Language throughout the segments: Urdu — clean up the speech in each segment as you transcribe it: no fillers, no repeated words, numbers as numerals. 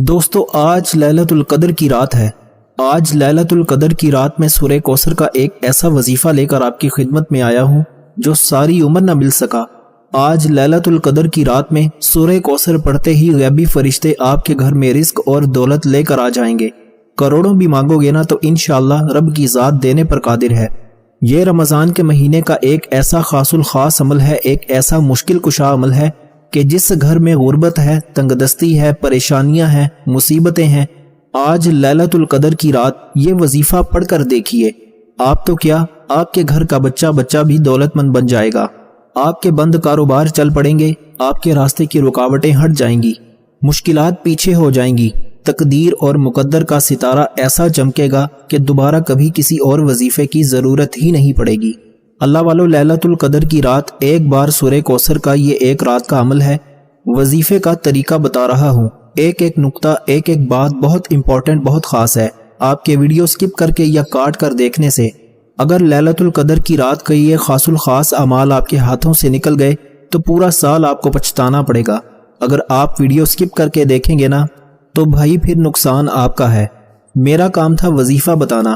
دوستو آج لیلۃ القدر کی رات ہے۔ آج لیلۃ القدر کی رات میں سورہ کوثر کا ایک ایسا وظیفہ لے کر آپ کی خدمت میں آیا ہوں جو ساری عمر نہ مل سکا۔ آج لیلۃ القدر کی رات میں سورہ کوثر پڑھتے ہی غیبی فرشتے آپ کے گھر میں رزق اور دولت لے کر آ جائیں گے۔ کروڑوں بھی مانگو گے نا تو انشاءاللہ رب کی ذات دینے پر قادر ہے۔ یہ رمضان کے مہینے کا ایک ایسا خاص الخاص عمل ہے، ایک ایسا مشکل کشا عمل ہے کہ جس گھر میں غربت ہے، تنگ دستی ہے، پریشانیاں ہیں، مصیبتیں ہیں، آج لیلۃ القدر کی رات یہ وظیفہ پڑھ کر دیکھیے۔ آپ تو کیا، آپ کے گھر کا بچہ بھی دولت مند بن جائے گا، آپ کے بند کاروبار چل پڑیں گے، آپ کے راستے کی رکاوٹیں ہٹ جائیں گی، مشکلات پیچھے ہو جائیں گی، تقدیر اور مقدر کا ستارہ ایسا چمکے گا کہ دوبارہ کبھی کسی اور وظیفے کی ضرورت ہی نہیں پڑے گی۔ اللہ والو، لیلۃ القدر کی رات ایک بار سورہ کوثر کا یہ ایک رات کا عمل ہے۔ وظیفے کا طریقہ بتا رہا ہوں، ایک ایک نقطہ، ایک ایک بات بہت امپورٹنٹ، بہت خاص ہے۔ آپ کے ویڈیو سکپ کر کے یا کاٹ کر دیکھنے سے اگر لیلۃ القدر کی رات کا یہ خاص الخاص اعمال آپ کے ہاتھوں سے نکل گئے تو پورا سال آپ کو پچھتانا پڑے گا۔ اگر آپ ویڈیو سکپ کر کے دیکھیں گے نا تو بھائی پھر نقصان آپ کا ہے۔ میرا کام تھا وظیفہ بتانا،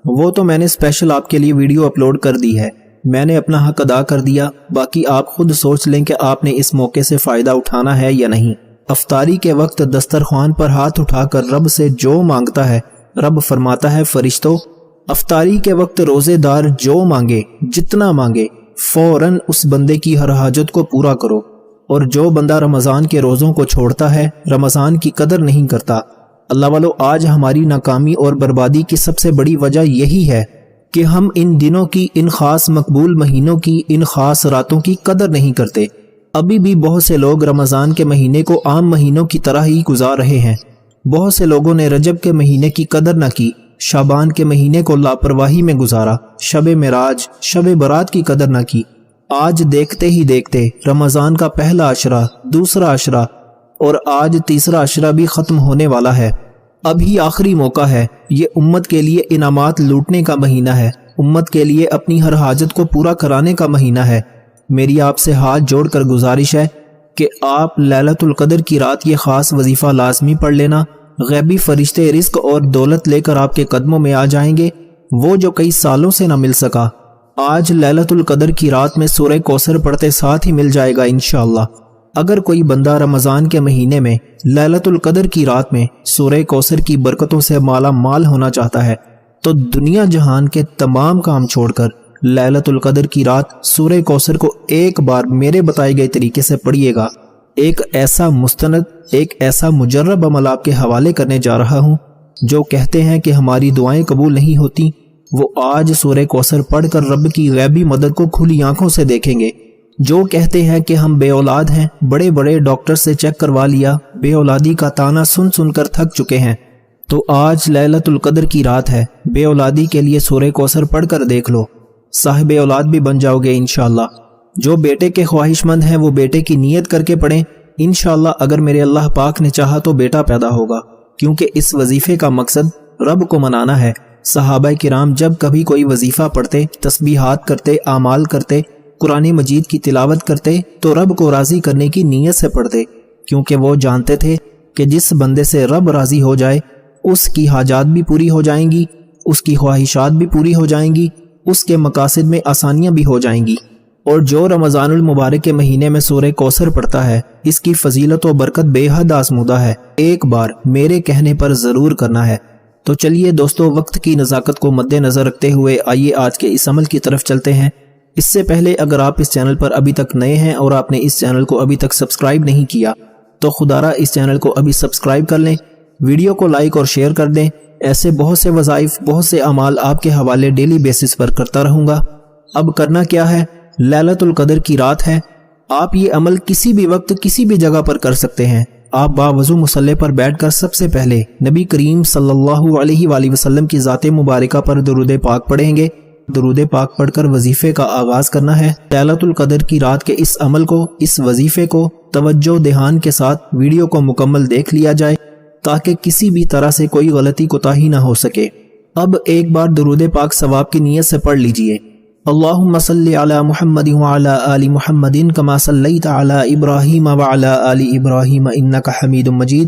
وہ تو میں نے اسپیشل آپ کے لیے ویڈیو اپلوڈ کر دی ہے، میں نے اپنا حق ادا کر دیا۔ باقی آپ خود سوچ لیں کہ آپ نے اس موقع سے فائدہ اٹھانا ہے یا نہیں۔ افطاری کے وقت دسترخوان پر ہاتھ اٹھا کر رب سے جو مانگتا ہے، رب فرماتا ہے فرشتوں، افطاری کے وقت روزے دار جو مانگے، جتنا مانگے، فوراً اس بندے کی ہر حاجت کو پورا کرو۔ اور جو بندہ رمضان کے روزوں کو چھوڑتا ہے، رمضان کی قدر نہیں کرتا۔ اللہ والو، آج ہماری ناکامی اور بربادی کی سب سے بڑی وجہ یہی ہے کہ ہم ان دنوں کی، ان خاص مقبول مہینوں کی، ان خاص راتوں کی قدر نہیں کرتے۔ ابھی بھی بہت سے لوگ رمضان کے مہینے کو عام مہینوں کی طرح ہی گزار رہے ہیں۔ بہت سے لوگوں نے رجب کے مہینے کی قدر نہ کی، شعبان کے مہینے کو لاپرواہی میں گزارا، شب معراج، شب برات کی قدر نہ کی۔ آج دیکھتے ہی دیکھتے رمضان کا پہلا عشرہ، دوسرا عشرہ اور آج تیسرا عشرہ بھی ختم ہونے والا ہے۔ ابھی آخری موقع ہے۔ یہ امت کے لیے انعامات لوٹنے کا مہینہ ہے، امت کے لیے اپنی ہر حاجت کو پورا کرانے کا مہینہ ہے۔ میری آپ سے ہاتھ جوڑ کر گزارش ہے کہ آپ لیلۃ القدر کی رات یہ خاص وظیفہ لازمی پڑھ لینا۔ غیبی فرشتے رزق اور دولت لے کر آپ کے قدموں میں آ جائیں گے، وہ جو کئی سالوں سے نہ مل سکا۔ آج لیلۃ القدر کی رات میں سورہ کوثر پڑھتے ساتھ ہی مل جائے گا انشاءاللہ۔ اگر کوئی بندہ رمضان کے مہینے میں لیلۃ القدر کی رات میں سورہ کوثر کی برکتوں سے مالا مال ہونا چاہتا ہے تو دنیا جہان کے تمام کام چھوڑ کر لیلۃ القدر کی رات سورہ کوثر کو ایک بار میرے بتائے گئے طریقے سے پڑھیے گا۔ ایک ایسا مستند، ایک ایسا مجرب عمل آپ کے حوالے کرنے جا رہا ہوں۔ جو کہتے ہیں کہ ہماری دعائیں قبول نہیں ہوتی، وہ آج سورہ کوثر پڑھ کر رب کی غیبی مدد کو کھلی آنکھوں سے دیکھیں گے۔ جو کہتے ہیں کہ ہم بے اولاد ہیں، بڑے بڑے ڈاکٹر سے چیک کروا لیا، بے اولادی کا تانا سن سن کر تھک چکے ہیں، تو آج لیلۃ القدر کی رات ہے۔ بے اولادی کے لیے سورہ کوثر پڑھ کر دیکھ لو، صاحب اولاد بھی بن جاؤ گے انشاءاللہ۔ جو بیٹے کے خواہش مند ہیں وہ بیٹے کی نیت کر کے پڑھیں، انشاءاللہ اگر میرے اللہ پاک نے چاہا تو بیٹا پیدا ہوگا، کیونکہ اس وظیفے کا مقصد رب کو منانا ہے۔ صحابہ کرام جب کبھی کوئی وظیفہ پڑھتے، تسبیحات کرتے، اعمال کرتے، قرآن مجید کی تلاوت کرتے تو رب کو راضی کرنے کی نیت سے پڑھتے، کیونکہ وہ جانتے تھے کہ جس بندے سے رب راضی ہو جائے اس کی حاجات بھی پوری ہو جائیں گی، اس کی خواہشات بھی پوری ہو جائیں گی، اس کے مقاصد میں آسانیاں بھی ہو جائیں گی۔ اور جو رمضان المبارک کے مہینے میں سورہ کوثر پڑھتا ہے، اس کی فضیلت و برکت بے حد آزمودہ ہے۔ ایک بار میرے کہنے پر ضرور کرنا ہے۔ تو چلیے دوستو، وقت کی نزاکت کو مد نظر رکھتے ہوئے آئیے آج کے اس عمل کی طرف چلتے ہیں۔ اس سے پہلے اگر آپ اس چینل پر ابھی تک نئے ہیں اور آپ نے اس چینل کو ابھی تک سبسکرائب نہیں کیا تو خدارا اس چینل کو ابھی سبسکرائب کر لیں، ویڈیو کو لائک اور شیئر کر دیں۔ ایسے بہت سے وظائف، بہت سے اعمال آپ کے حوالے ڈیلی بیسس پر کرتا رہوں گا۔ اب کرنا کیا ہے؟ لیلۃ القدر کی رات ہے، آپ یہ عمل کسی بھی وقت کسی بھی جگہ پر کر سکتے ہیں۔ آپ باوضو مصلی پر بیٹھ کر سب سے پہلے نبی کریم صلی اللہ علیہ وآلہ وسلم کی ذات مبارکہ پر درود پاک پڑھیں گے۔ درود پاک پڑھ کر وظیفے کا آغاز کرنا ہے۔ لیلۃ القدر کی رات کے اس عمل کو، اس وظیفے کو توجہ دھیان کے ساتھ ویڈیو کو مکمل دیکھ لیا جائے تاکہ کسی بھی طرح سے کوئی غلطی کوتاہی نہ ہو سکے۔ اب ایک بار درود پاک ثواب کی نیت سے پڑھ لیجئے۔ اللہم صلی علی محمد وعلی آل محمد کما صلیت علی ابراہیم وعلی آل ابراہیم انک حمید مجید۔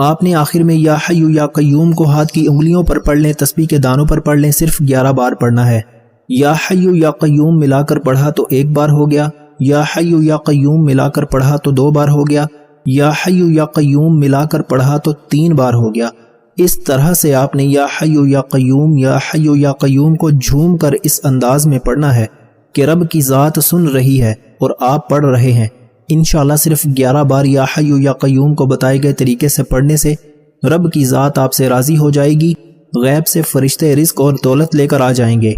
آپ نے آخر میں یا حی یا قیوم کو ہاتھ کی انگلیوں پر پڑھ لیں، تسبیح کے دانوں پر پڑھ لیں، صرف 11 بار پڑھنا ہے۔ یا حی یا قیوم ملا کر پڑھا تو 1 بار ہو گیا، یا حی یا قیوم ملا کر پڑھا تو 2 بار ہو گیا، یا حی یا قیوم ملا کر پڑھا تو 3 بار ہو گیا۔ اس طرح سے آپ نے یا حی یا قیوم یا حی یا قیوم کو جھوم کر اس انداز میں پڑھنا ہے کہ رب کی ذات سن رہی ہے اور آپ پڑھ رہے ہیں۔ انشاءاللہ صرف 11 بار یا حی یا قیوم کو بتائے گئے طریقے سے پڑھنے سے رب کی ذات آپ سے راضی ہو جائے گی، غیب سے فرشتے رزق اور دولت لے کر آ جائیں گے،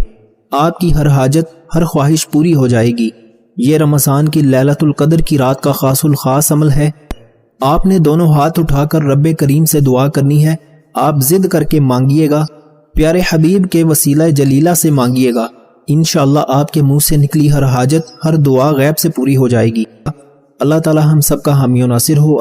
آپ کی ہر حاجت ہر خواہش پوری ہو جائے گی۔ یہ رمضان کی لیلۃ القدر کی رات کا خاص الخاص عمل ہے۔ آپ نے دونوں ہاتھ اٹھا کر رب کریم سے دعا کرنی ہے۔ آپ ضد کر کے مانگیے گا، پیارے حبیب کے وسیلہ جلیلہ سے مانگیے گا، انشاءاللہ آپ کے منہ سے نکلی ہر حاجت ہر دعا غیب سے پوری ہو جائے گی۔ اللہ تعالی ہم سب کا حامی و ناصر ہو۔